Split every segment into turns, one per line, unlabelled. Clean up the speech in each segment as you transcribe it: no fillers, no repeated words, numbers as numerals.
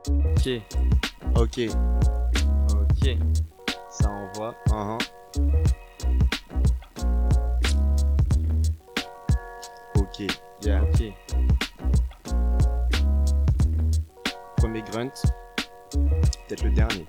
Ok,
Ok,
ok.
ça envoie. Ok, yeah.
Ok.
Premier grunt, peut-être le dernier.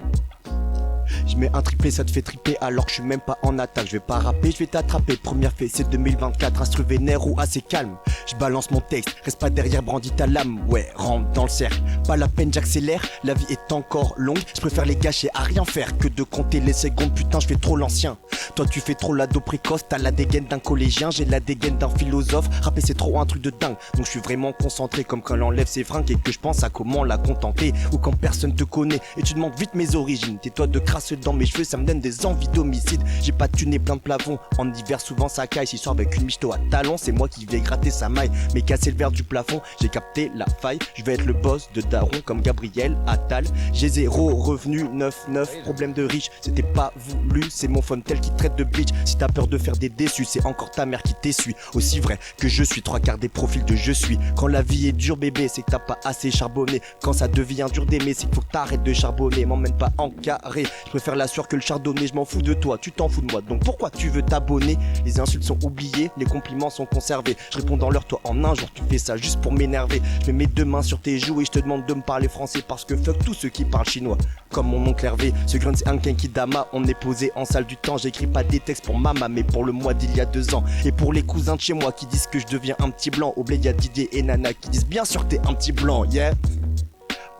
Je mets un triplé, ça te fait triper alors que je suis même pas en attaque. Je vais pas rapper, je vais t'attraper. Première fait, c'est 2024, instru vénère ou assez calme. Je balance mon texte, reste pas derrière, brandis ta lame. Ouais, rentre dans le cercle. Pas la peine, j'accélère, la vie est encore longue. Je préfère les gâcher à rien faire que de compter les secondes. Putain, je fais trop l'ancien. Toi, tu fais trop l'ado précoce, t'as la dégaine d'un collégien, j'ai la dégaine d'un philosophe. Rapper, c'est trop un truc de dingue. Donc, je suis vraiment concentré comme quand elle enlève ses fringues et que je pense à comment la contenter. Ou quand personne te connaît et tu demandes vite mes origines. Tais-toi de crasser dans mes cheveux, ça me donne des envies d'homicide. J'ai pas tuné plein de plafonds, en hiver souvent ça caille. Si sort avec une michto à talons, c'est moi qui vais gratter sa maille. Mais casser le verre du plafond, j'ai capté la faille. Je vais être le boss de Daron comme Gabriel Attal. J'ai zéro revenu, 9-9, problème de riche. C'était pas voulu, c'est mon Fontel qui traite de bitch. Si t'as peur de faire des déçus, c'est encore ta mère qui t'essuie. Aussi vrai que je suis, 3/4 des profils de je suis. Quand la vie est dure bébé, c'est que t'as pas assez charbonné. Quand ça devient dur d'aimer, c'est qu'il faut que t'arrêtes de charbonner. M'emmène pas en carré, je préfère la sueur que le chardonnay. Je m'en fous de toi, tu t'en fous de moi. Donc pourquoi tu veux t'abonner? Les insultes sont oubliées, les compliments sont conservés. Je réponds dans l'heure, toi en un jour, tu fais ça juste pour m'énerver. Je mets mes deux mains sur tes joues et je te demande de me parler français parce que fuck tous ceux qui parlent chinois. Comme mon oncle Hervé, ce grunt c'est un Kenkidama. On est posé en salle du temps, j'écris pas des textes pour maman mais pour le mois d'il y a 2 ans. Et pour les cousins de chez moi qui disent que je deviens un petit blanc. Au blé y'a Didier et Nana qui disent bien sûr que t'es un petit blanc, yeah.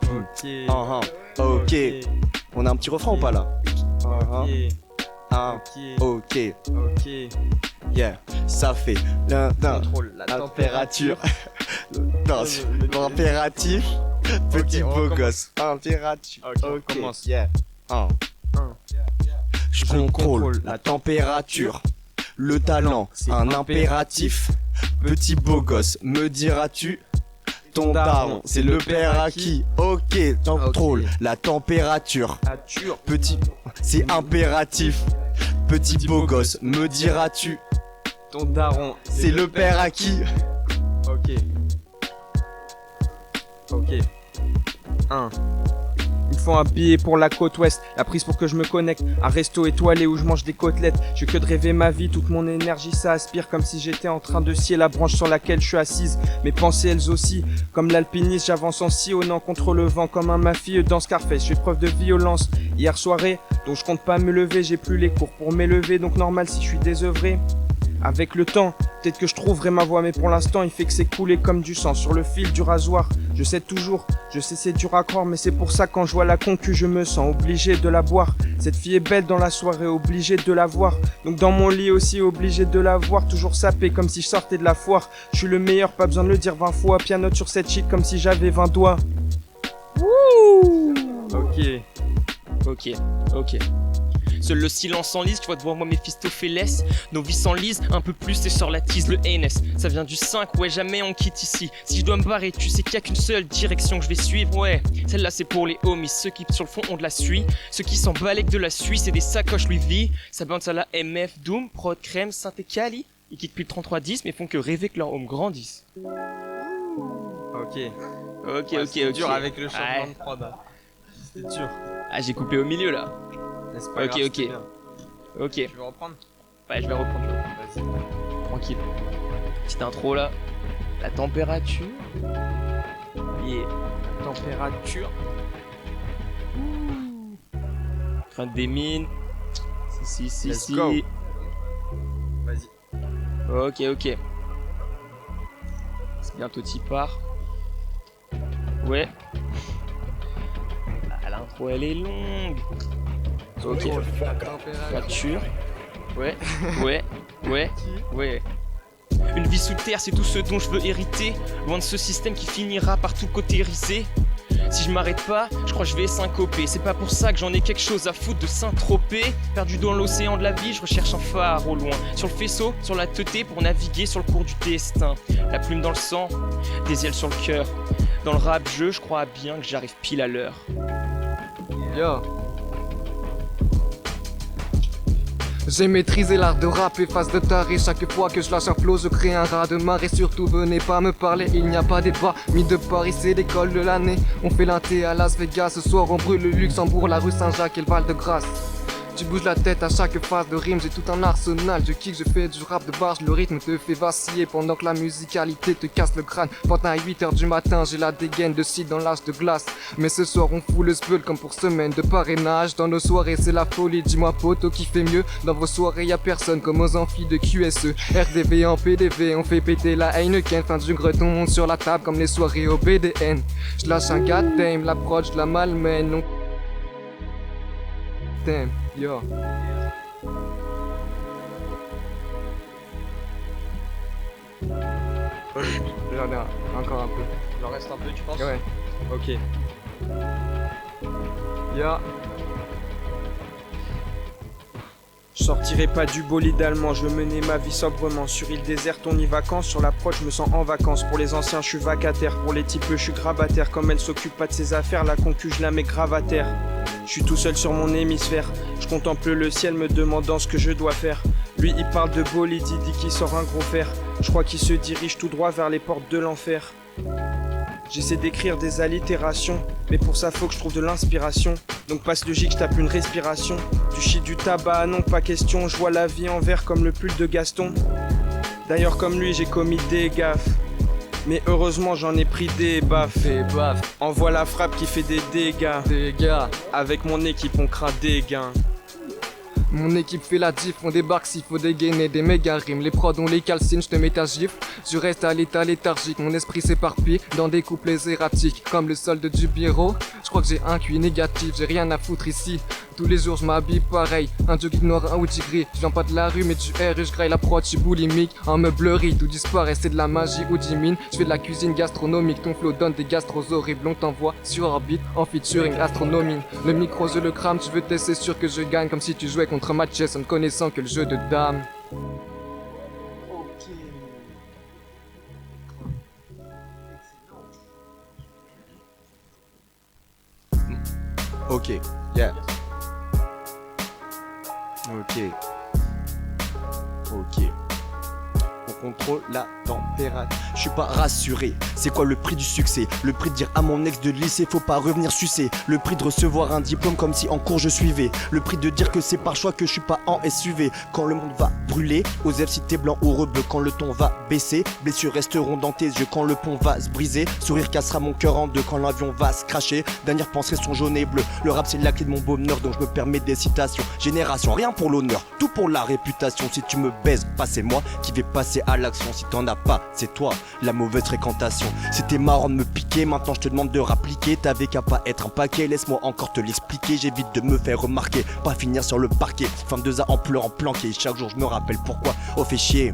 Ok.
Ok. On a un petit refrain ou pas là?
Ok.
Ok.
Ok.
Yeah. Ça fait
Contrôle la température.
Non, c'est l'impératif. Petit
on
beau
recommence.
gosse. Impératif.
Ok, on commence.
Yeah. Je contrôle la température. Le talent,
C'est
un
impératif.
impératif. Petit beau gosse, me diras-tu? Ton daron, c'est le père à qui? Ok, contrôle la température. Petit, c'est impératif. Petit beau gosse, me diras-tu?
Ton daron,
C'est le père à qui?
Ok. Ok. 1. Il faut un billet pour la côte ouest, la prise pour que je me connecte. Un resto étoilé où je mange des côtelettes. Je que de rêver ma vie, toute mon énergie ça aspire. Comme si j'étais en train de scier la branche sur laquelle je suis assise. Mes pensées elles aussi, comme l'alpiniste, j'avance en sillonnant contre le vent. Comme un mafieux dans Scarface, je fais preuve de violence. Hier soirée, donc je compte pas me lever. J'ai plus les cours pour m'élever, donc normal si je suis désœuvré. Avec le temps, peut-être que je trouverai ma voie, mais pour l'instant il fait que c'est couler comme du sang sur le fil du rasoir. Je sais toujours, je sais c'est dur à croire, mais c'est pour ça quand je vois la concu je me sens obligé de la boire. Cette fille est belle dans la soirée, obligé de la voir. Donc dans mon lit aussi obligé de la voir, toujours sapé comme si je sortais de la foire. Je suis le meilleur, pas besoin de le dire 20 fois, pianote sur cette shit comme si j'avais 20 doigts. Wouh.
Ok. Seul le silence s'enlise, tu vois devant moi Méphistophélès. Nos vies s'enlisent, un peu plus et sort la tease, le NS. Ça vient du 5, ouais jamais on quitte ici. Si je dois me barrer, tu sais qu'il y a qu'une seule direction que je vais suivre, ouais. Celle-là c'est pour les homies, ceux qui sur le fond ont de la suie. Ceux qui s'en balèquent de la Suisse et des sacoches Louis V. Ça bounce à la MF, Doom, Prod, Crème, Synthé Cali. Ils quittent plus le 3310 mais font que rêver que leur home grandisse.
Ok.
Ok.
C'est dur avec le changement
Ouais.
de prod. C'est dur.
Ah j'ai coupé au milieu là.
C'est pas
Ok,
grave,
ok.
c'est bien.
Ok.
Tu veux reprendre?
Ouais je vais reprendre.
Vas-y.
Tranquille. Petite intro là. La température. Yeah. La température. Fin des mines. Si.
Let's go. Vas-y.
Ok. C'est bientôt t'y part. Ouais. Ah, l'intro elle est longue. Ok. Température. Ouais. Une vie sous terre, c'est tout ce dont je veux hériter. Loin de ce système qui finira par tout cautériser. Si je m'arrête pas, je crois que je vais syncoper. C'est pas pour ça que j'en ai quelque chose à foutre de Saint-Tropez. Perdu dans l'océan de la vie, je recherche un phare au loin. Sur le faisceau, sur la teuté pour naviguer sur le cours du destin. La plume dans le sang, des ailes sur le cœur. Dans le rap jeu, je crois bien que j'arrive pile à l'heure.
Yo.
J'ai maîtrisé l'art de rapper, face de taré. Chaque fois que je lâche un flow, je crée un raz de marée. Surtout venez pas me parler, il n'y a pas débat. Mis de Paris, c'est l'école de l'année. On fait l'inté à Las Vegas, ce soir on brûle le Luxembourg, la rue Saint-Jacques et le Val-de-Grâce. Tu bouges la tête à chaque phase de rime, j'ai tout un arsenal. Je kick, je fais du rap de barge, le rythme te fait vaciller pendant que la musicalité te casse le crâne. Pendant à 8h du matin, j'ai la dégaine de shit dans l'âge de glace. Mais ce soir on fout le spell comme pour semaine de parrainage. Dans nos soirées c'est la folie, dis-moi poto qui fait mieux. Dans vos soirées y'a personne comme aux amphis de QSE. RDV en PDV, on fait péter la Heineken. Fin du greton, on monte sur la table comme les soirées au BDN. Je lâche un goddamn, l'approche de la malmène. On... Damn, yo. J'en ai encore un peu.
Il en reste un peu, tu penses?
Ouais.
Ok.
Yo.
Je sortirai pas du bolide allemand, je menais ma vie sobrement. Sur île déserte, on y vacances. Sur l'approche, je me sens en vacances. Pour les anciens, je suis vacataire. Pour les types, je suis grabataire. Comme elle s'occupe pas de ses affaires, la concu, je la mets grave à terre. Je suis tout seul sur mon hémisphère. Je contemple le ciel, me demandant ce que je dois faire. Lui, il parle de bolide, il dit qu'il sort un gros fer. Je crois qu'il se dirige tout droit vers les portes de l'enfer. J'essaie d'écrire des allitérations, mais pour ça faut que je trouve de l'inspiration. Donc passe logique, je tape une respiration. Du shit, du tabac, non pas question. Je vois la vie en vert comme le pull de Gaston. D'ailleurs comme lui j'ai commis des gaffes, mais heureusement j'en ai pris des baffes.
Des baffes,
Envoie la frappe qui fait des dégâts.
des gars.
Avec mon équipe on craint des gains.
Mon équipe fait la diff, on débarque s'il faut dégainer des méga rimes. Les prods on les calcine, je te mets ta gifle. Je reste à l'état léthargique, mon esprit s'éparpille dans des couplets erratiques. Comme le solde du bureau, je crois que j'ai un QI négatif, j'ai rien à foutre ici. Tous les jours je m'habille pareil, un jogging noir, un hoodie gris. Je viens pas de la rue mais du R et je graille la prod, je suis boulimique. En meublerie, tout disparaît, c'est de la magie ou dimine. Je fais de la cuisine gastronomique, ton flow donne des gastros horribles. On t'envoie sur orbite, en featuring astronomie. Le micro je le crame, tu veux tester, c'est sûr que je gagne. Comme si tu jouais contre Matchess en ne connaissant que le jeu de dames.
Ok, yeah. Ok. Ok. On contrôle la température. Je suis pas rassuré. C'est quoi le prix du succès? Le prix de dire à mon ex de lycée faut pas revenir sucer. Le prix de recevoir un diplôme comme si en cours je suivais. Le prix de dire que c'est par choix que je suis pas en SUV. Quand le monde va brûler, osef si t'es blanc ou rebeu. Quand le ton va baisser, blessures resteront dans tes yeux. Quand le pont va se briser, sourire cassera mon cœur en deux. Quand l'avion va se cracher, dernière pensée sont jaune et bleu. Le rap c'est la clé de mon bonheur, donc je me permets des citations. Génération, rien pour l'honneur, tout pour la réputation. Si tu me baises, pas c'est moi qui vais passer à l'action. Si t'en as pas, c'est toi, la mauvaise fréquentation. C'était marrant de me piquer, maintenant je te demande de rappliquer. T'avais qu'à pas être un paquet, laisse-moi encore te l'expliquer. J'évite de me faire remarquer, pas finir sur le parquet. Femme de za en pleurant planqué, chaque jour je me rappelle pourquoi. Oh fait chier.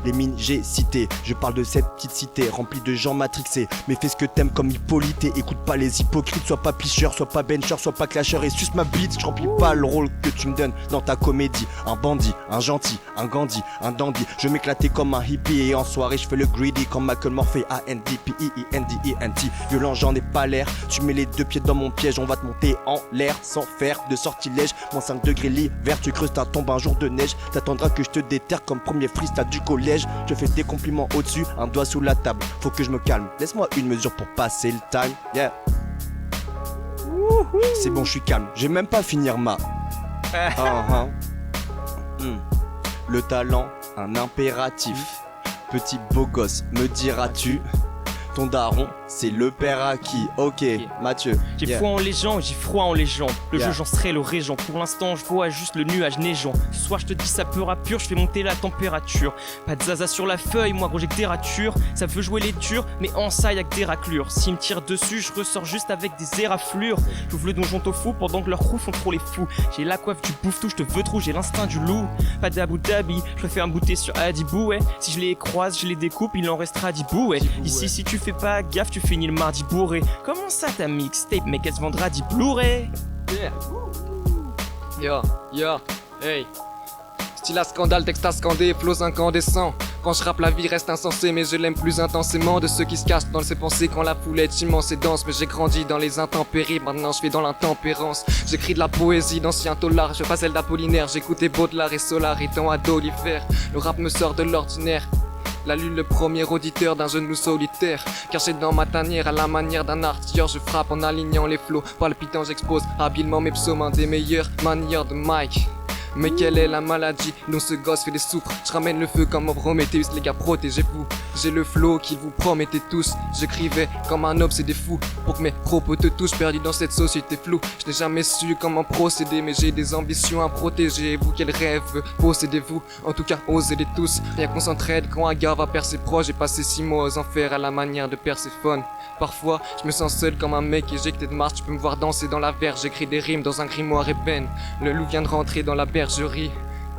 Les mines j'ai cité, je parle de cette petite cité remplie de gens matrixés. Mais fais ce que t'aimes comme Hippolyte, écoute pas les hypocrites. Sois pas picheur, sois pas bencher, sois pas clasher et suce ma bite. Je remplis pas le rôle que tu me donnes dans ta comédie. Un bandit, un gentil, un Gandhi, un dandy. Je m'éclatais comme un hippie et en soirée je fais le greedy comme Michael Morphy. A-N-D-P-I-I-N-D-E-N-T. Violent j'en ai pas l'air, tu mets les deux pieds dans mon piège. On va te monter en l'air sans faire de sortilège. Moins 5 degrés l'hiver, tu creuses ta tombe un jour de neige. T'attendras que je te déterre comme premier freestyle du collège. Je fais des compliments au-dessus, un doigt sous la table. Faut que je me calme, laisse-moi une mesure pour passer le time. Yeah. C'est bon, je suis calme, j'ai même pas finir ma. Le talent, un impératif. Petit beau gosse, me diras-tu? Ton daron, c'est le père à qui? Ok, Mathieu.
J'ai foi en les gens, j'ai froid en les gens. Le jeu j'en serai le régent. Pour l'instant je vois juste le nuage neigeant. Ce soir je te dis ça peut pur, je fais monter la température. Pas de zaza sur la feuille, moi gros j'ai que des ratures. Ça veut jouer les durs, mais en ça y'a que des raclures. S'ils me tirent dessus, je ressors juste avec des éraflures. J'ouvre le donjon tofu pendant que leurs crews font trop les fous. J'ai la coiffe du bouffe-tout, je te veux trop, j'ai l'instinct du loup. Pas d'Abu Dhabi, je préfère me bouter sur Adibou, ouais. Si je les croise, je les découpe, il en restera 10 bouts, ouais. Ici si tu fais pas gaffe, tu finis le mardi bourré. Comment ça ta mixtape, mais qu'elle se vendra 10 Blu-ray?
Yeah. Yo, hey. Style à scandale, texte à scander, flows incandescents. Quand je rappe la vie reste insensée mais je l'aime plus intensément. De ceux qui se cachent dans ses pensées quand la foule est immense et dense. Mais j'ai grandi dans les intempéries, maintenant je vis dans l'intempérance. J'écris de la poésie d'anciens taulards, je fais celle d'Apollinaire. J'écoutais Baudelaire et Solar étant ado l'hiver. Le rap me sort de l'ordinaire. La lune, le premier auditeur d'un genou solitaire. Caché dans ma tanière à la manière d'un artilleur. Je frappe en alignant les flots. Palpitant, j'expose habilement mes psaumes. Un des meilleures manières de Mike. Mais quelle est la maladie dont ce gosse fait des souffres? Je ramène le feu comme Prométhéeus, les gars, protégez-vous. J'ai le flow qu'ils vous promettez tous. J'écrivais comme un obsédé fou pour que mes propos te touchent. Perdu dans cette société floue, je n'ai jamais su comment procéder. Mais j'ai des ambitions à protéger. Vous, quel rêve possédez-vous? En tout cas, osez-les tous. Rien qu'on s'entraide quand un gars va perdre ses proches. J'ai passé 6 mois aux enfers à la manière de Perséphone. Parfois, je me sens seul comme un mec éjecté de Mars. Tu peux me voir danser dans la verge, j'écris des rimes dans un grimoire ébène. Le loup vient de rentrer dans la bergerie.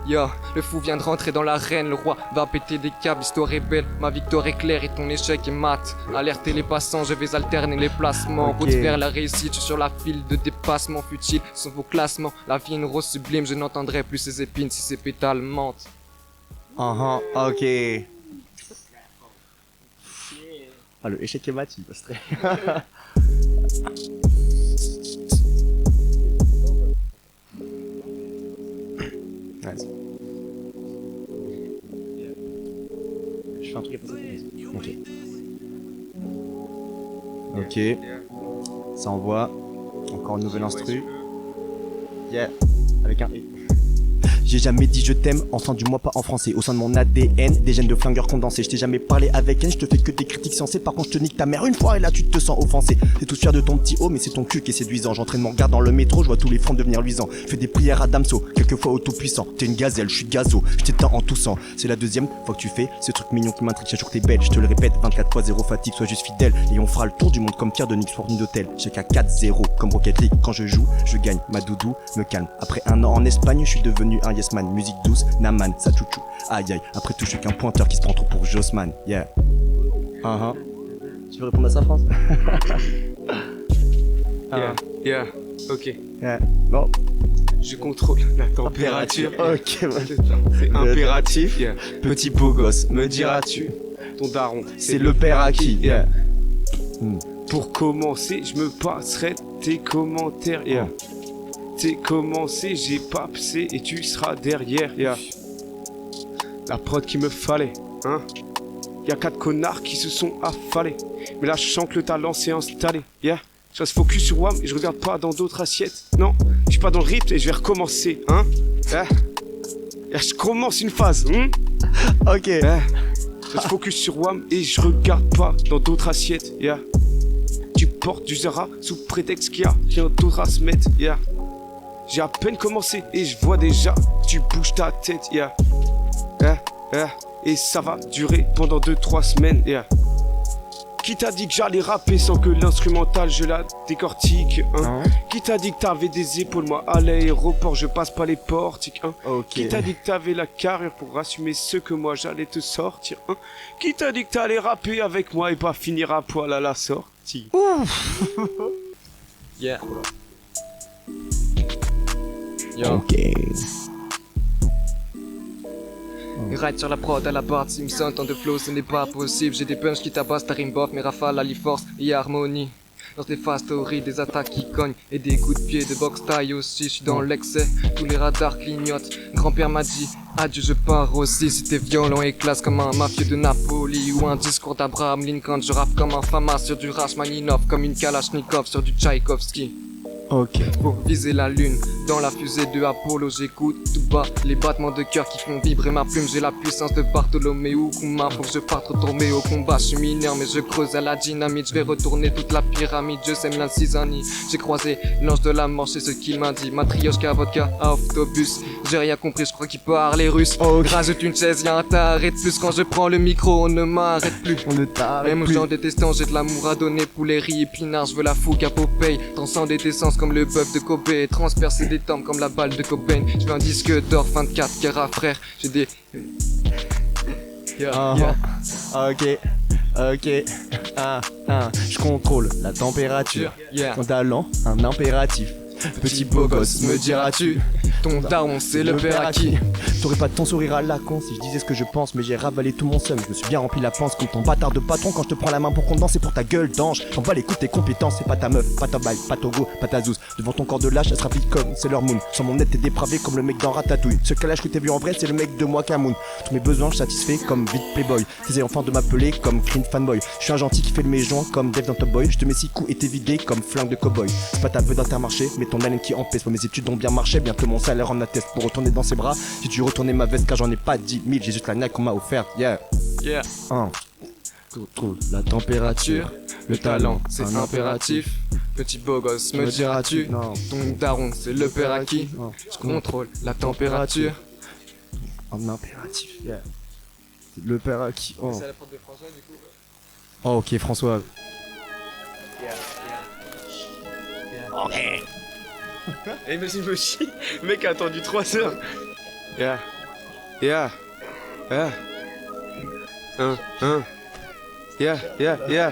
Ya, le fou vient de rentrer dans l'arène. Le roi va péter des câbles, l'histoire est belle. Ma victoire est claire et ton échec est mat. Alertez les passants, je vais alterner les placements. Route vers la réussite, je suis sur la file de dépassement futile. Sont vos classements, la vie est une rose sublime. Je n'entendrai plus ses épines si ses pétales mentent.
Ok. Ah, le échec est mat, il passe très. Je fais un truc à passer. Ok. Ça envoie. Encore une nouvelle instru. Yeah. Avec un E. J'ai jamais dit je t'aime, enfin du moins pas en français. Au sein de mon ADN, des gènes de flingueurs condensés. Je t'ai jamais parlé avec haine, je te fais que des critiques sensées. Par contre je te nique ta mère une fois et là tu te sens offensé. T'es tous fier de ton petit haut mais c'est ton cul qui est séduisant. J'entraîne mon regard dans le métro, je vois tous les fronts devenir luisants. Je fais des prières à Damso, quelquefois auto-puissant. T'es une gazelle, je suis gazo, je t'éteins en toussant. C'est la deuxième fois que tu fais ce truc mignon qui m'intrigue. Chaque jour t'es belle, je te le répète 24 fois 0 fatigue, sois juste fidèle. Et on fera le tour du monde comme Pierre de Nix pour une d'hôtel. J'ai qu'à 4-0 comme Rocket League. Quand je joue, je gagne, ma doudou me calme. Après un an en Espagne, je suis devenu un yes man. Musique douce, Naman, ça chouchou. Aïe aïe, après tout je suis qu'un pointeur qui se prend trop pour Jossman. Yeah. Tu veux répondre à ça, France?
Yeah, ok.
Yeah. Bon.
Je contrôle la température.
Ok, ouais.
C'est impératif. Yeah.
Petit beau gosse, me
diras-tu, ton daron,
c'est le père à qui? Yeah.
Pour commencer, je me passerai tes commentaires. Yeah. T'es commencé, j'ai papsé et tu seras derrière. Yeah. La prod qu'il me fallait, hein. Y'a 4 connards qui se sont affalés. Mais là, je sens que le talent s'est installé. Yeah. Je reste focus sur WAM et je regarde pas dans d'autres assiettes. Non, je suis pas dans le rythme et je vais recommencer, hein. Yeah. Yeah, je commence une phase,
Ok.
Yeah. Je reste focus sur WAM et je regarde pas dans d'autres assiettes. Yeah. Tu portes du Zara sous prétexte qu'il y a rien d'autre à se mettre. Yeah. J'ai à peine commencé et je vois déjà que tu bouges ta tête, yeah. Et ça va durer pendant 2-3 semaines, yeah. Qui t'a dit que j'allais rapper sans que l'instrumental je la décortique, hein? Qui t'a dit que t'avais des épaules, moi à l'aéroport je passe pas les portiques, hein? Qui t'a dit que t'avais la carrure pour assumer ce que moi j'allais te sortir, hein? Qui t'a dit que t'allais rapper avec moi et pas finir à poil à la sortie?
Yeah. Yo.
Ok.
Ride sur la prod à la barre Simpson, tant de flow ce n'est pas possible. J'ai des punchs qui tabassent ta rime bof, mes rafales allie force et harmonie. Dans tes fast stories, des attaques qui cognent et des coups de pied de boxe taille aussi. Je suis dans l'excès, tous les radars clignotent. Grand-père m'a dit adieu, je pars aussi. Si t'es violent et classe comme un mafieux de Napoli ou un discours d'Abraham Lincoln, je rappe comme un Famas sur du Rachmaninov, comme une Kalachnikov sur du Tchaïkovski.
Ok.
Pour viser la lune, dans la fusée de Apollo, j'écoute tout bas les battements de cœur qui font vibrer ma plume. J'ai la puissance de Bartholoméo Kuma, faut que je parte retourner au combat. Je suis mineur mais je creuse à la dynamite, je vais retourner toute la pyramide. Je sème l'incisanie, j'ai croisé l'ange de la mort, c'est ce qu'il m'a dit. Matrioshka vodka à autobus, j'ai rien compris, je crois qu'il parlait russe. Rajoute une chaise, y'a un taré de plus. Quand je prends le micro, on ne m'arrête plus.
On ne t'arrête
Même aux
plus.
gens détestants, j'ai de l'amour à donner. Poulet, riz, épinards, je veux la fougue à Popeye. Transcender tes sens comme le bœuf de Kobe, transpercer des tempes comme la balle de Cobain. Je veux un disque d'or 24 carats, frère. J'ai des...
Ok. Je contrôle la température.
Yeah.
Ton talent, un impératif.
Petit beau gosse, me diras-tu, ton daron c'est le père à qui?
T'aurais pas ton sourire à la con si je disais ce que je pense, mais j'ai ravalé tout mon seum. Je me suis bien rempli la panse comme ton bâtard de patron quand je te prends la main pour qu'on danse. C'est pour ta gueule d'ange. J'en bats les coups de tes compétences. C'est pas ta meuf, pas ta balle, pas ton go, pas ta zouze. Devant ton corps de lâche, elle sera vite comme Sailor Moon. Sur mon net, t'es dépravé comme le mec dans Ratatouille. Ce calage que t'as vu en vrai, c'est le mec de moi Camoun. Tous mes besoins, je satisfais comme vite Playboy. T'essayes enfin de m'appeler comme Clean Fanboy. Je suis un gentil qui fait le méjoint comme Dave dans Top Boy. Je te mets 6 coups et t'es vidé comme flingue de cowboy. C'est pas ta vœu d'Intermarché, mais ton haleine qui empêche. Mes études ont bien marché, bientôt mon salaire en atteste. Pour retourner dans ses bras, si tu retournais ma veste, car j'en ai pas 10 000, j'ai juste la niaque qu'on m'a offerte, yeah.
Yeah.
Contrôle la température,
Le talent c'est impératif. Petit beau gosse, me diras-tu,
Non,
ton daron c'est le père à qui?
non,
Je contrôle la température.
en impératif, yeah. Le père à qui? Oh.
C'est la faute de François du coup.
Oh, ok, François.
Et vas-y, me chie. Le mec a attendu 3 heures. Yeah. Yeah. Yeah. Yeah.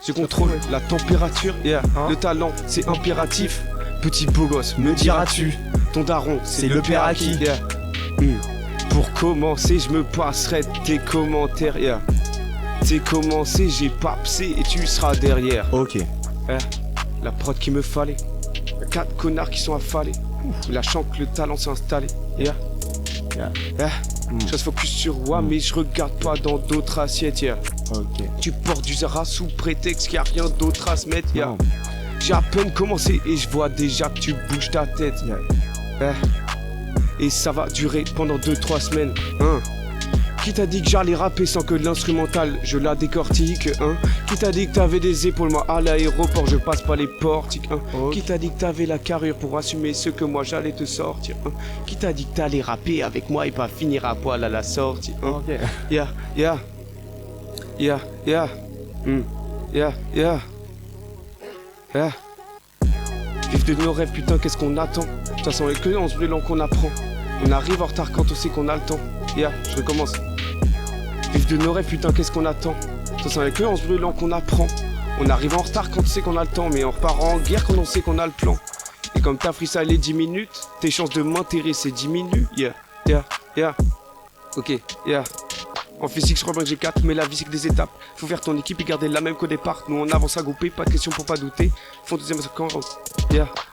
Je contrôle la température. Yeah. Le talent, c'est impératif. Petit beau gosse, me diras-tu. Ton daron, c'est le père à qui? Yeah. Pour commencer, je me passerai tes commentaires. Yeah. C'est commencé, j'ai papsé et tu seras derrière.
Ok.
La prod qu'il me fallait. 4 connards qui sont affalés. Lâchant que le talent s'est installé. Yeah. Je se focus sur moi, mais je regarde pas dans d'autres assiettes. Yeah.
Ok.
Tu portes du Zara sous prétexte qu'il n'y a rien d'autre à se mettre. Yeah.
Non.
J'ai à peine commencé et je vois déjà que tu bouges ta tête.
Yeah.
Et ça va durer pendant 2-3 semaines. Qui t'a dit que j'allais rapper sans que l'instrumental je la décortique, hein? Qui t'a dit que t'avais des épaules, moi à l'aéroport je passe pas les portiques, hein?
Ok.
Qui t'a dit que t'avais la carrure pour assumer ce que moi j'allais te sortir, hein? Qui t'a dit que t'allais rapper avec moi et pas finir à poil à la sortie, hein?
Ok.
Yeah. Vive de nos rêves, putain, qu'est-ce qu'on attend? De toute façon, il y a que en se brûlant qu'on apprend. On arrive en retard quand on sait qu'on a le temps. Je recommence. Vive de nos rêves, putain, qu'est-ce qu'on attend? De toute façon, il y a que en se brûlant qu'on apprend. On arrive en retard quand on sait qu'on a le temps, mais on repart en guerre quand on sait qu'on a le plan. Et comme t'as freestylé 10 minutes, tes chances de m'intéresser diminuent. Ok. En physique, je crois bien que j'ai 4, mais la vie c'est que des étapes. Faut faire ton équipe et garder la même qu'au départ. Nous on avance à grouper, pas de question pour pas douter. Font deuxième quand.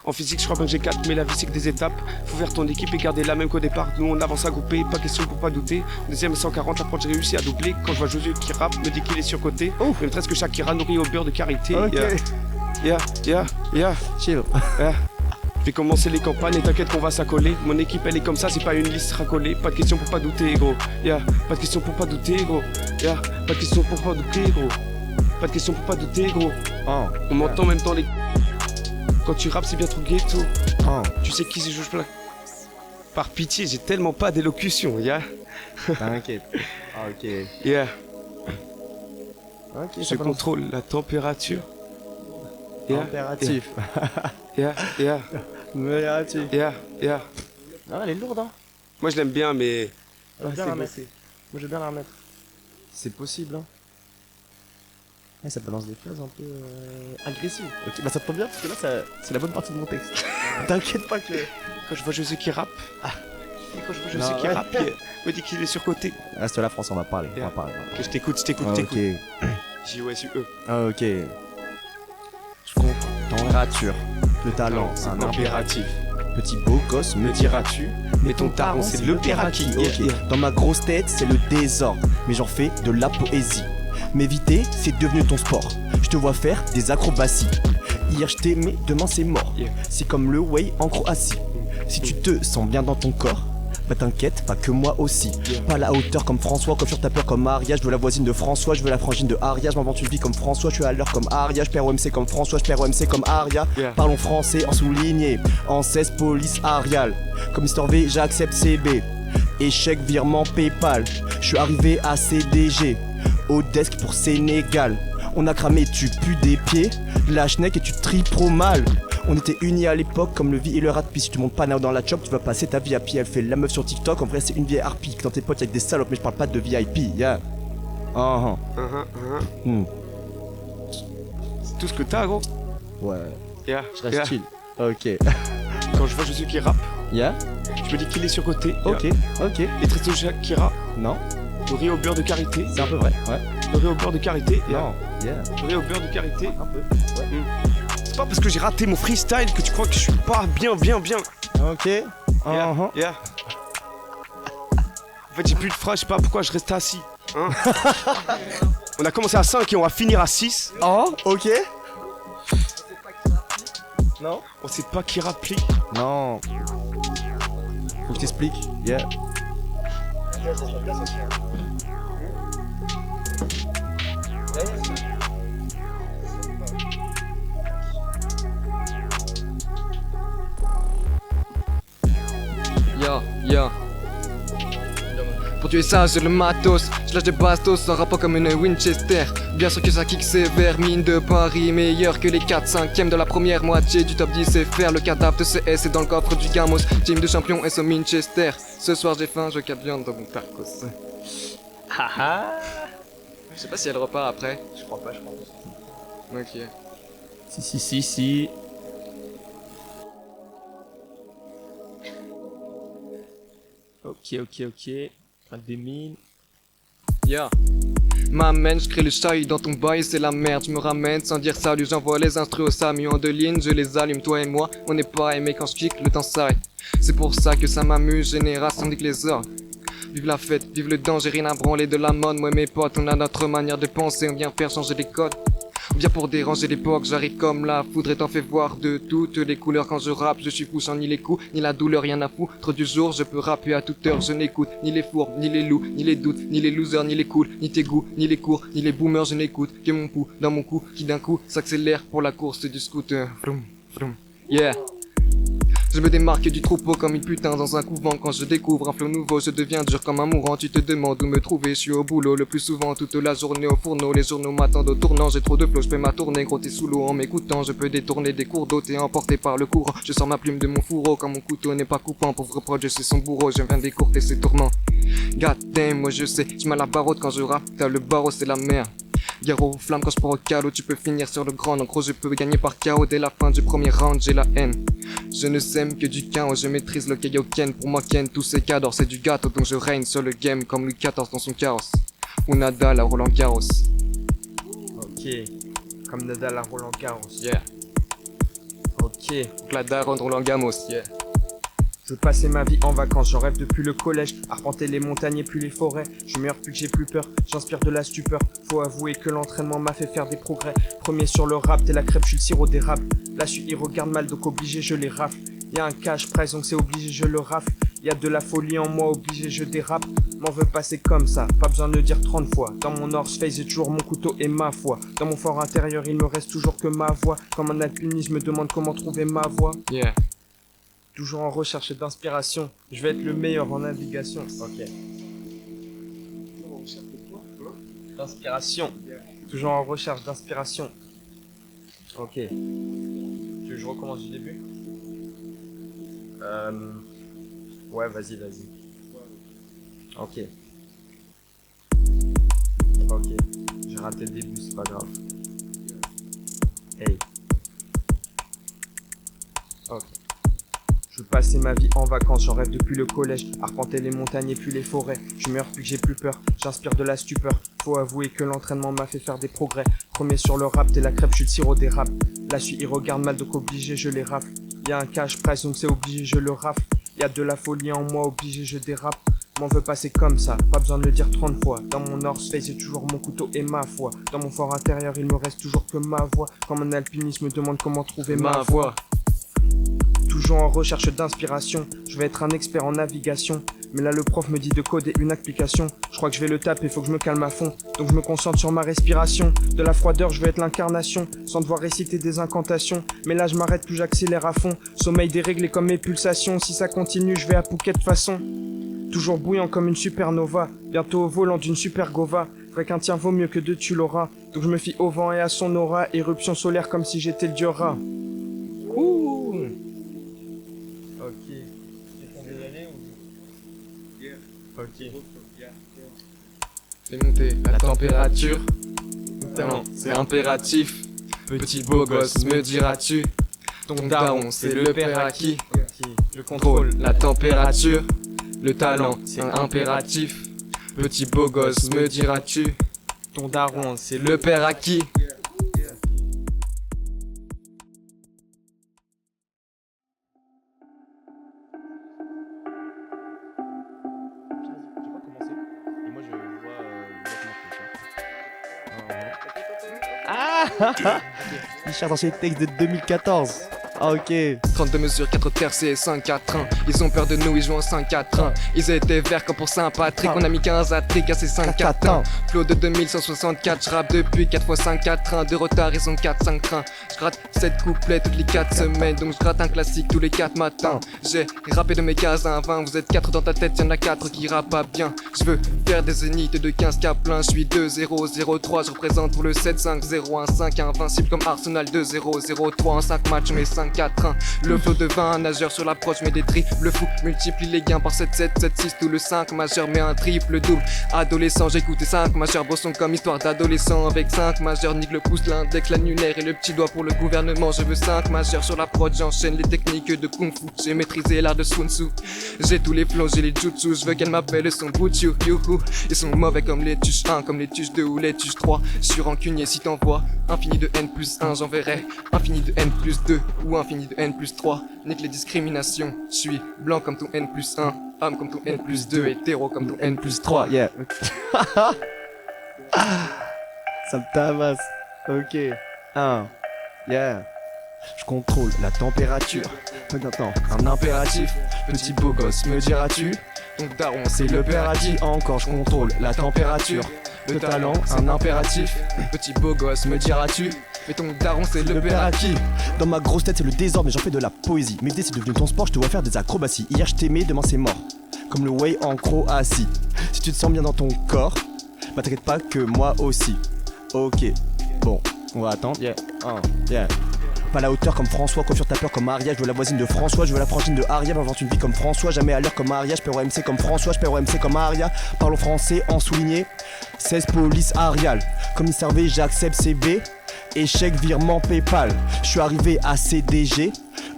En physique, je crois bien que j'ai 4, mais la vie c'est que des étapes. Faut faire ton équipe et garder la même qu'au départ. Nous on avance à grouper, pas question pour pas douter. Deuxième 140, la prod j'ai réussi à doubler. Quand je vois Josué qui rappe, me dit qu'il est surcoté. Même presque Shakira nourri au beurre de karité.
Ok. Chill.
Je vais commencer les campagnes et t'inquiète qu'on va s'accoler. Mon équipe elle est comme ça, c'est pas une liste racolée. Pas de question pour pas douter gros. Pas de question pour pas douter gros. Pas de question pour pas douter gros. Pas de question pour pas douter gros. On m'entend même dans les... Quand tu rappes c'est bien trop ghetto. Tu sais qui c'est Georges Black? Par pitié j'ai tellement pas d'élocution.
T'inquiète. Ok. Ok,
Je contrôle la température.
Impératif. Impératif. Ah, elle est lourde, hein.
Moi je l'aime bien mais...
Moi, je vais bien la remettre. C'est possible, hein. Ça balance des phrases un peu agressives. Ok, bah ça tombe bien parce que là, c'est la bonne partie de mon texte. T'inquiète pas que...
Quand je vois José qui rappe... Et quand je vois José qui rappe, il me dit qu'il est surcoté.
Reste là, France, on va parler.
Que je t'écoute.
Ok.
J-O-S-U-E.
Ok. Je compte température. Le talent, c'est un impératif. Petit beau gosse, me diras-tu, mais ton daron, c'est le père à qui? Dans ma grosse tête, c'est le désordre, mais j'en fais de la poésie. M'éviter, c'est devenu ton sport. Je te vois faire des acrobaties. Hier je t'aimais, demain c'est mort. C'est comme le way en Croatie. Si tu te sens bien dans ton corps, bah t'inquiète, pas que moi aussi. Pas à la hauteur comme François, coiffure ta peur comme Aria. Je veux la voisine de François, je veux la frangine de Aria. Je m'invente une vie comme François, je suis à l'heure comme Aria. Je perds OMC comme François, je perds OMC comme Aria. Parlons français en souligné, en 16 police Arial. Comme Histoire V, j'accepte CB. Échec, virement, Paypal. Je suis arrivé à CDG, au desk pour Sénégal. On a cramé, tu pues des pieds, la schneck et tu tries trop mal. On était unis à l'époque comme le vie et le rat. Puis si tu montes pas now dans la chop, tu vas passer ta vie à pied. Elle fait la meuf sur TikTok, en vrai c'est une vieille harpie. Dans tes potes avec des salopes, mais je parle pas de VIP,
C'est tout ce que t'as gros.
Ouais,
Yeah.
je reste chill. Ok.
Quand je vois Josué qui rappe,
Yeah.
je me dis qu'il est surcoté.
Ok. Ok.
Et Tristan Jacques qui rappe,
Non.
le riz au beurre de karité.
C'est un peu vrai. Ouais.
Le riz au beurre de karité.
Non. Yeah.
Le riz au beurre de karité.
Un peu. Ouais.
C'est pas parce que j'ai raté mon freestyle que tu crois que je suis pas bien.
Ok.
Yeah,
Uh-huh.
yeah. En fait, j'ai plus de phrases, je sais pas pourquoi je reste assis. Hein. On a commencé à 5 et on va finir à 6.
Oh. Ok. Non.
On sait pas qui rapplique.
Non. Faut que je t'explique. Yeah.
Ya. Pour tuer ça, j'ai le matos. Je lâche des bastos, un rapport comme une Winchester. Bien sûr que ça kick sévère, mine de Paris, meilleur que les 4/5e de la première moitié du top 10. C'est faire le cadavre de CS et dans le coffre du Gamos. Team de champion SO Manchester. Ce soir j'ai faim, je capte viande dans mon tacos. Je sais pas si elle repart après.
Je crois pas.
Ok.
Si. Ok. Pas des mines.
Ya. M'amène, je crée le chahut dans ton bail, c'est la merde, je me ramène sans dire salut, j'envoie les instrus au Samy en 2 lignes, je les allume, toi et moi, on n'est pas aimé quand je kick, le temps s'arrête. C'est pour ça que ça m'amuse, génération nique les ordres. Vive la fête, vive le danger, rien à branler de la mode, moi et mes potes, on a notre manière de penser, on vient faire changer les codes. On vient pour déranger l'époque, j'arrive comme la foudre et t'en fais voir de toutes les couleurs quand je rappe, je suis fou sans ni les coups, ni la douleur, rien à foutre du jour, je peux rapper à toute heure, je n'écoute ni les fours, ni les loups, ni les doutes, ni les losers, ni les cools, ni tes goûts, ni les cours, ni les boomers, je n'écoute que mon pouls dans mon cou qui d'un coup s'accélère pour la course du scooter. Vroom, vroom, yeah. Je me démarque du troupeau comme une putain dans un couvent. Quand je découvre un flot nouveau, je deviens dur comme un mourant. Tu te demandes où me trouver, je suis au boulot le plus souvent toute la journée au fourneau. Les journaux m'attendent au tournant, j'ai trop de flow, je fais ma tournée. Gros t'es sous l'eau en m'écoutant, je peux détourner des cours d'eau. T'es emporté par le courant, je sors ma plume de mon fourreau. Quand mon couteau n'est pas coupant, pauvre prod, je suis son bourreau. Je viens d'écourter ses tourments. God damn, moi je sais, je mets la barotte quand je rappe. T'as le barreau, c'est la merde. Guerre aux flammes quand je pars au calot, tu peux finir sur le grand. En gros, je peux gagner par KO dès la fin du premier round, j'ai la haine. Je ne sème que du chaos, je maîtrise le Kaioken. Pour moi, Ken, tous ces cadors, c'est du gâteau dont je règne sur le game comme Louis XIV dans son carrosse. Ou Nadal à Roland Garros.
Ok. Comme Nadal à Roland Garros.
Yeah.
Ok.
La daronne de Roland Garros, yeah.
Je veux passer ma vie en vacances, j'en rêve depuis le collège. Arpenter les montagnes et puis les forêts. Je suis meilleur plus que j'ai plus peur, j'inspire de la stupeur. Faut avouer que l'entraînement m'a fait faire des progrès. Premier sur le rap, t'es la crêpe, je suis le sirop d'érable. Là, il regarde mal, donc obligé, je les rafle. Y'a un cash prize, donc c'est obligé, je le rafle. Y'a de la folie en moi, obligé, je dérape. M'en veux passer comme ça, pas besoin de le dire 30 fois. Dans mon North Face, j'ai toujours mon couteau et ma foi. Dans mon fort intérieur, il me reste toujours que ma voix. Comme un alpiniste me demande comment trouver ma voie.
Yeah.
Toujours en recherche d'inspiration. Je vais être le meilleur en navigation. Ok. D'inspiration. Toujours en recherche d'inspiration. Ok. Tu veux que je recommence du début? Ouais, vas-y. Ok. Ok. J'ai raté le début, c'est pas grave. Hey. Ok. Je veux passer ma vie en vacances, j'en rêve depuis le collège. Arpenter les montagnes et puis les forêts. Je meurs plus que j'ai plus peur, j'inspire de la stupeur. Faut avouer que l'entraînement m'a fait faire des progrès. Premier sur le rap, t'es la crêpe, je suis le sirop d'érable. Là, il regarde mal, donc obligé, je les rafle. Y'a un cash price, donc c'est obligé, je le rafle. Y'a de la folie en moi, obligé, je dérape. M'en veux passer comme ça, pas besoin de le dire 30 fois. Dans mon North Face, j'ai toujours mon couteau et ma foi. Dans mon fort intérieur, il me reste toujours que ma voix. Quand mon alpiniste me demande comment trouver ma voie. Toujours en recherche d'inspiration, je vais être un expert en navigation. Mais là le prof me dit de coder une application. Je crois que je vais le taper, faut que je me calme à fond. Donc je me concentre sur ma respiration. De la froideur, je vais être l'incarnation. Sans devoir réciter des incantations. Mais là je m'arrête, plus j'accélère à fond. Sommeil déréglé comme mes pulsations. Si ça continue, je vais à Phuket façon. Toujours bouillant comme une supernova. Bientôt au volant d'une super gova. Vrai qu'un tien vaut mieux que deux, tu l'auras. Donc je me fie au vent et à son aura. Éruption solaire comme si j'étais le dieu rat. Ouh. Ok. Ok.
Fais monter la température. Putain, c'est impératif. Petit beau gosse, me diras-tu. Ton daron, c'est le père à qui
Le
contrôle la température. Le talent, c'est un impératif. Petit beau gosse, me diras-tu?
Ton daron, c'est
Le père à qui
Richard dans ses textes de 2014. Ah ok.
32 mesures, 4 terces et 5-4-1. Ils ont peur de nous, ils jouent en 5-4-1. Ils étaient verts comme pour Saint-Patrick. On a mis 15 à trick à ces 5-4-1. Flow de 2164, je rappe depuis 4 x 5-4-1. De retard, ils ont 4-5 trains. Je rate 7 couplets toutes les 4 semaines. Donc je rate un classique tous les 4 matins. J'ai rappé de mes cases à 20. Vous êtes 4 dans ta tête, y'en a 4 qui rappent pas bien. Je veux faire des zéniths de 15 cas plein. Je suis 2-0-0-3, je représente pour le 7-5-0-1-5. Invincible comme Arsenal 2-0-0-3 en 5 matchs, mais 5-4-1. Le flow de 20, un nageur sur l'approche, mais des triples fous. Multiplie les gains par 7-7-7-6. Tout le 5 majeur, mais un triple double. Adolescent, j'écoutais 5 majeurs. Bosson comme histoire d'adolescent. Avec 5 majeurs, nique le pouce, l'index, l'annulaire et le petit doigt pour le gouvernement. Je veux 5 majeurs sur l'approche, j'enchaîne les techniques de kung fu. J'ai maîtrisé l'art de Sun Tzu. J'ai tous les flows, j'ai les jutsu. Je veux qu'elle m'appelle son butchu, youhou. Ils sont mauvais comme les tuches 1, comme les tuches 2 ou les tuches 3. Je suis rancunier si t'envoies infini de n+1, j'enverrai infini de n+2 ou infini de n+3. Nique les discriminations. Je suis blanc comme ton n+1, homme comme ton n+2, hétéro comme ton n+3.
Yeah. Ça me tabasse. Ok. Yeah. Je contrôle la température. Maintenant, un impératif. Petit beau gosse, me diras-tu?
Ton daron,
C'est le père à qui encore je contrôle la température. Le talent, un impératif.
Petit beau gosse, me diras-tu? Mais ton daron, c'est le père à qui?
Dans ma grosse tête c'est le désordre mais j'en fais de la poésie. Mes idées c'est devenu ton sport, je te vois faire des acrobaties. Hier je t'aimais, demain c'est mort. Comme le way en Croatie. Si tu te sens bien dans ton corps, bah t'inquiète pas que moi aussi. Ok, bon, on va attendre. Yeah. Pas la hauteur comme François, coiffure ta peur comme Aria. Je veux la voisine de François, je veux la frangine de Aria. M'invente une vie comme François, jamais à l'heure comme Aria. Je perds au MC comme François, je perds au MC comme Aria. Parlons français en souligné. 16 police Arial. Comme il servait, j'accepte CV. Échec, virement Paypal. Je suis arrivé à CDG.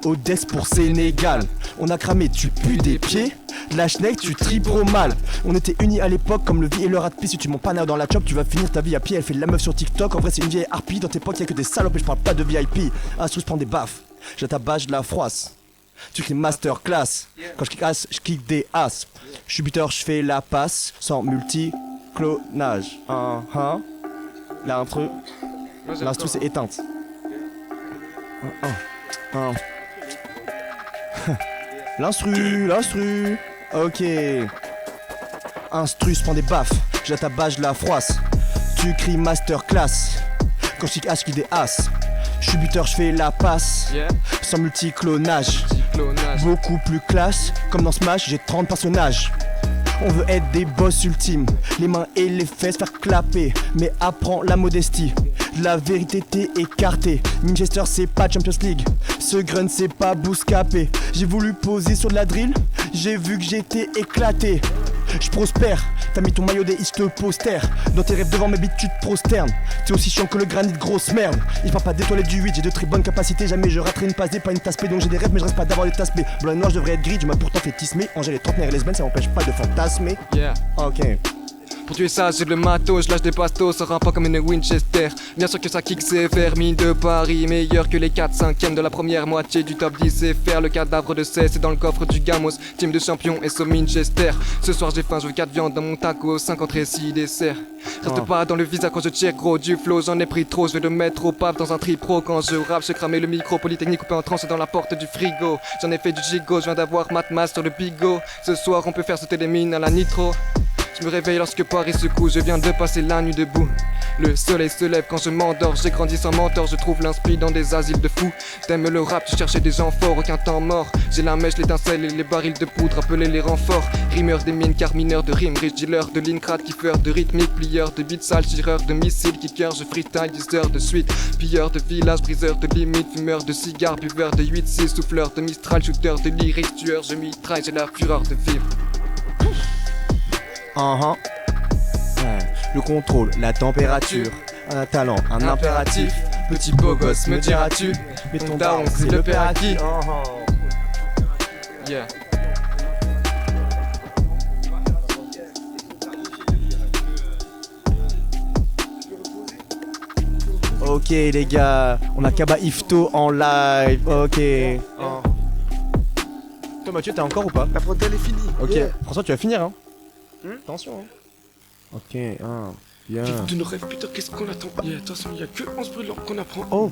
Odex pour Sénégal. On a cramé, tu pues des pieds. La schneck, tu tripes trop mal. On était unis à l'époque comme le vie et le rat de pie. Si tu montes pas dans la chop, tu vas finir ta vie à pied. Elle fait de la meuf sur TikTok. En vrai, c'est une vieille harpie. Dans tes potes, y'a que des salopes et je parle pas de VIP. Astrus prend des baffes. Je la tabasse, je la froisse. Tu cries masterclass. Quand je kick des as. Je suis buteur, je fais la passe. Sans multi-clonage. L'instru c'est éteinte. L'instru. Ok. Instru, prends des baffes. Je la tabasse, je la froisse. Tu cries masterclass. Quand je kick des as. Je suis buteur, je fais la passe. Sans multi-clonage. Beaucoup plus classe. Comme dans Smash, j'ai 30 personnages. On veut être des boss ultimes, les mains et les fesses faire clapper. Mais apprends la modestie, la vérité t'est écartée. Manchester c'est pas Champions League, ce grunt c'est pas Bouscapé. J'ai voulu poser sur de la drill, j'ai vu que j'étais éclaté. Je prospère, t'as mis ton maillot des East poster. Dans tes rêves devant mes bites tu te prosternes. T'es aussi chiant que le granit, grosse merde. Il parle pas des toilettes du 8, j'ai de très bonnes capacités. Jamais je raterai une passe D, pas une tasse P. Donc j'ai des rêves mais je reste pas d'avoir des tasses B. Blanc et noir je devrais être gris, tu m'as pourtant fait tismer. Angèle les trentenaires et lesbiennes ça m'empêche pas de fantasmer. Ok.
Pour tuer ça, j'ai le matos, je lâche des pastos, ça rend pas comme une Winchester. Bien sûr que ça kick sévère, mine de Paris, meilleur que les 4/5e de la première moitié du top 10. C'est faire le cadavre de cesse, c'est dans le coffre du Gamos. Team de champion et so Manchester. Ce soir j'ai faim, je veux 4 viandes dans mon taco, 5 entrées, 6 desserts. Reste pas dans le visa quand je tire gros du flow, j'en ai pris trop, je vais le mettre au paf dans un tripro. Quand je rappe, j'ai cramé le micro, Polytechnique coupé en tranches dans la porte du frigo. J'en ai fait du gigot, je viens d'avoir matmas sur le bigot. Ce soir on peut faire sauter les mines à la nitro. Je me réveille lorsque Paris se couche, je viens de passer la nuit debout. Le soleil se lève quand je m'endors, j'ai grandi sans mentor, je trouve l'inspi dans des asiles de fous. T'aimes le rap, tu cherchais des gens forts, aucun temps mort. J'ai la mèche, l'étincelle et les barils de poudre, appelez les renforts. Rimeur des mines, car mineur de rimes, riche dealer de lincrate, kiffeur de rythmique, plieur de beats sales, tireur de missiles, kicker, je freestyle, diseur de suite. Pilleur de village, briseur de limites, fumeur de cigares, buveur de 8-6, souffleur de mistral, shooter de lyrics, tueur, je mitraille, j'ai la fureur de vivre.
Le contrôle, la température, un talent, un impératif.
Petit beau gosse, me diras-tu? Mais ton daron, c'est le père à qui? Yeah.
Ok les gars, on a Kaba Ifto en live, ok. Toi Mathieu, t'es encore ou pas?
La frontale est finie.
Ok,
Yeah.
François tu vas finir hein.
Attention.
Ok, bien.
Vive de nos rêves, putain, qu'est-ce qu'on attend? Yeah, attention, il y a que 11 brûlants qu'on apprend.
Oh.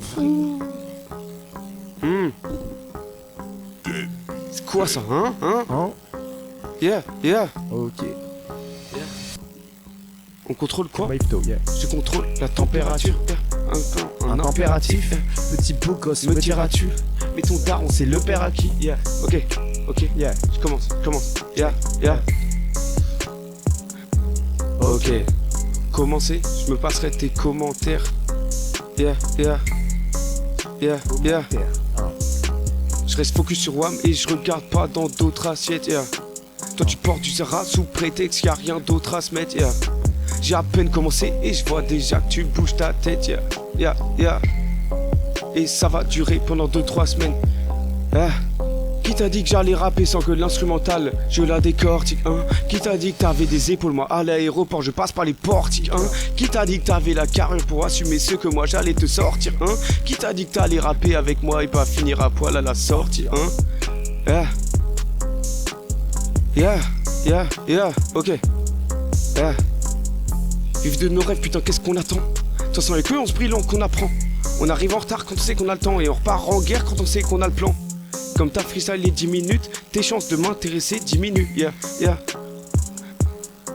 C'est quoi ça, hein?
Hein?
Yeah.
Ok.
On contrôle quoi?
Kaba Ifto, yeah.
Je contrôle la température. Un
impératif. Petit beau gosse,
Me diras-tu? Mais ton daron, c'est le père à qui? Yeah. Ok.
Yeah.
Je commence. Yeah. Ok. Commencer, je me passerai tes commentaires. Yeah. Je reste focus sur WAM et je regarde pas dans d'autres assiettes. Yeah. Toi tu portes du Zara sous prétexte qu'il y a rien d'autre à se mettre. Yeah. J'ai à peine commencé et je vois déjà que tu bouges ta tête. Yeah. Et ça va durer pendant 2-3 semaines. Qui t'a dit que j'allais rapper sans que l'instrumental je la décortique, hein? Qui t'a dit que t'avais des épaules, moi à l'aéroport je passe par les portiques, hein? Qui t'a dit que t'avais la carrure pour assumer ce que moi j'allais te sortir, hein? Qui t'a dit que t'allais rapper avec moi et pas finir à poil à la sortie, hein? Ok. Vive de nos rêves, putain, qu'est-ce qu'on attend? De toute façon, il y a que 11 brillants qu'on apprend. On arrive en retard quand on sait qu'on a le temps et on repart en guerre quand on sait qu'on a le plan. Comme t'as freestyle les 10 minutes, tes chances de m'intéresser diminuent. Yeah.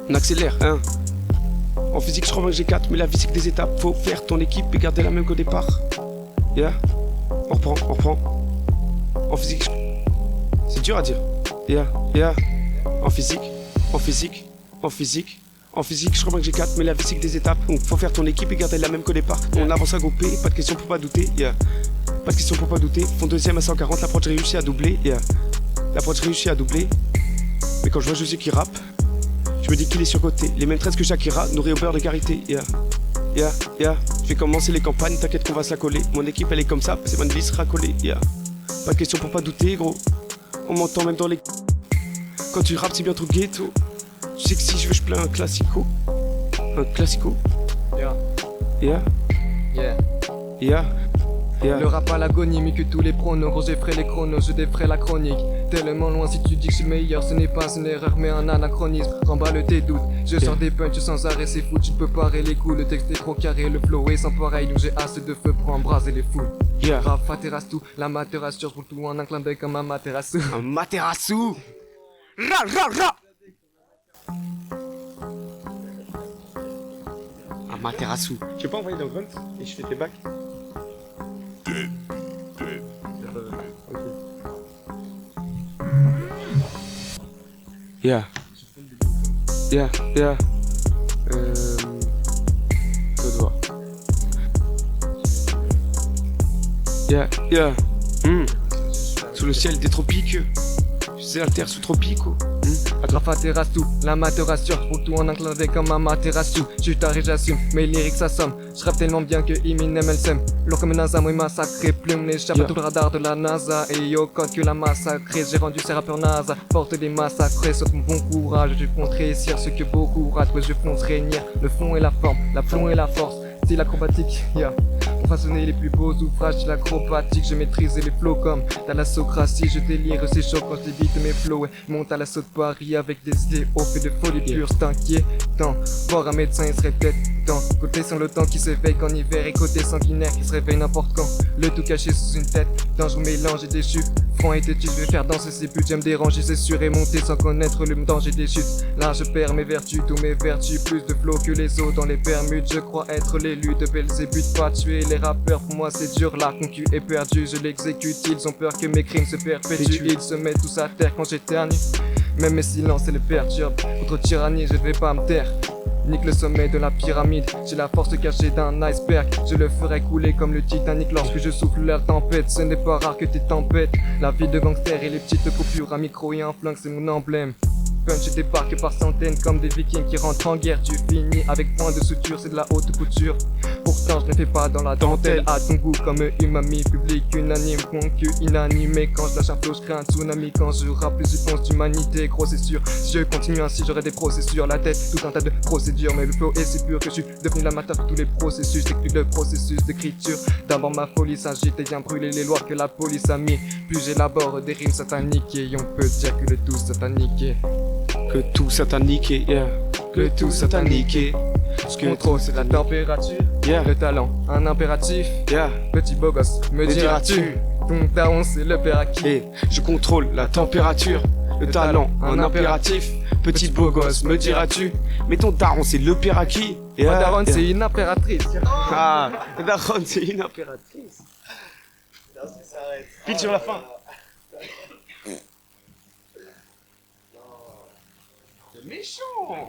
On accélère, hein. En physique, je crois que j'ai 4, mais la vie c'est que des étapes. Faut faire ton équipe et garder la même qu'au départ. Yeah. On reprend. En physique, c'est dur à dire. Yeah. En physique, je crois que j'ai 4, mais la vie c'est que des étapes. Donc faut faire ton équipe et garder la même qu'au départ. On avance à grouper, pas de question pour pas douter. Yeah. Pas de question pour pas douter. Fond deuxième à 140, l'approche réussit à doubler. Yeah. L'approche réussit à doubler. Mais quand je vois José qui rappe, je me dis qu'il est surcoté. Les mêmes traits que Shakira, nourris au beurre de karité. Yeah. Je vais commencer les campagnes, t'inquiète qu'on va se la coller. Mon équipe elle est comme ça, c'est bonne vie sera collée. Yeah. Pas de question pour pas douter, gros. On m'entend même dans les. Quand tu rappes, c'est bien trop ghetto. Tu sais que si je veux, je plais un classico. Yeah.
Le rap à l'agonie, mais que tous les pronos. Gros, j'effraie les chronos, je défraie la chronique. Tellement loin, si tu dis que je suis meilleur, ce n'est pas une erreur, mais un anachronisme. Remballe tes doutes, je sors des punchs sans arrêt, c'est fou. Tu ne peux parer les coups, le texte est trop carré, le flow est sans pareil. Donc j'ai assez de feu pour embraser les foules.
Yeah.
Rafa terrasse tout, la materassure pour tout en un clin d'œil comme un materassou.
Un materassou. Ra. Un materassou. Tu veux pas envoyer dans Grunt et je fais tes bacs? Yeah. Deux doigts. Yeah. Sous le ciel des tropiques, je sais la terre sous tropicaux.
Rafa terrasse tout, la materassure pour tout en un clin d'œil comme un materassou. Je t'arrête, j'assume, mes lyrics s'assomment. Je rappe tellement bien que Eminem elle s'aime. Lourd comme une NASA, moi massacré, plume l'échappe à tout le radar de la NASA. Et yo, quand que la massacrée, j'ai rendu ces rappeurs NASA. Porte des massacrés, sauf mon bon courage. Je fonce réussir ce que beaucoup ratent, ouais je fonce réunir. Le fond et la forme, la plomb et la force. Style acrobatique, yeah. Pour façonner les plus beaux ouvrages de l'acrobatique, je maîtrise les flots comme thalassocratie. Je délire, c'est chaud quand je débite mes flows. Ouais. Monte à l'assaut de Paris avec des idées hauts fait de folie pure, c'est inquiétant. Voir un médecin, il serait peut-être temps. Côté sans le temps qui s'éveille qu'en hiver et côté sanguinaire qui se réveille n'importe quand. Le tout caché sous une tête, dans je mélange et des chutes. Franc et têtu, je vais faire danser ces putes, j'aime déranger, c'est sûr et monter sans connaître le danger des chutes. Là je perds mes vertus, tous mes vertus, plus de flow que les autres dans les Bermudes. Je crois être l'élu de Belzébuth, pas tuer les rappeurs, pour moi c'est dur, la concu est perdue, je l'exécute, ils ont peur que mes crimes se perpétuent, ils se mettent tous à terre quand j'éternue. Même mes silences et les perturbent, contre tyrannie je ne vais pas me taire. Nique le sommet de la pyramide, j'ai la force cachée d'un iceberg. Je le ferai couler comme le Titanic lorsque je souffle la tempête. Ce n'est pas rare que tes tempêtes. La vie de gangster et les petites coupures à micro et un flingue c'est mon emblème. Punch débarque par centaines comme des vikings qui rentrent en guerre. Tu finis avec point de suture, c'est de la haute couture. Pour pourtant je ne fais pas dans la dentelle. À ton goût comme umami, public unanime, concu inanimé. Quand je lâche un flow, je crée un tsunami. Quand je rappe, plus je pense d'humanité. Gros c'est sûr, si je continue ainsi j'aurai des procès sur la tête. Tout un tas de procédures, mais le flow est si pur que je suis devenu l'amateur de tous les processus. C'est plus le processus d'écriture. D'abord ma folie s'agite et vient brûler les lois que la police a mis. Puis j'élabore des rimes sataniques et on peut dire que le tout satanique.
Que tout sataniqué, yeah. Que tout sataniqué.
Ce que contrôle c'est la température,
Yeah.
le talent, un impératif.
Yeah.
Petit beau gosse, me diras-tu, ton daron c'est le père à qui.
Et je contrôle la température, le talent, un impératif. Petit beau gosse, me diras-tu. Mais ton daron, c'est le père à qui?
Ma daronne c'est une impératrice.
Ah, le daron, c'est une impératrice. Vite sur la fin. C'est méchant.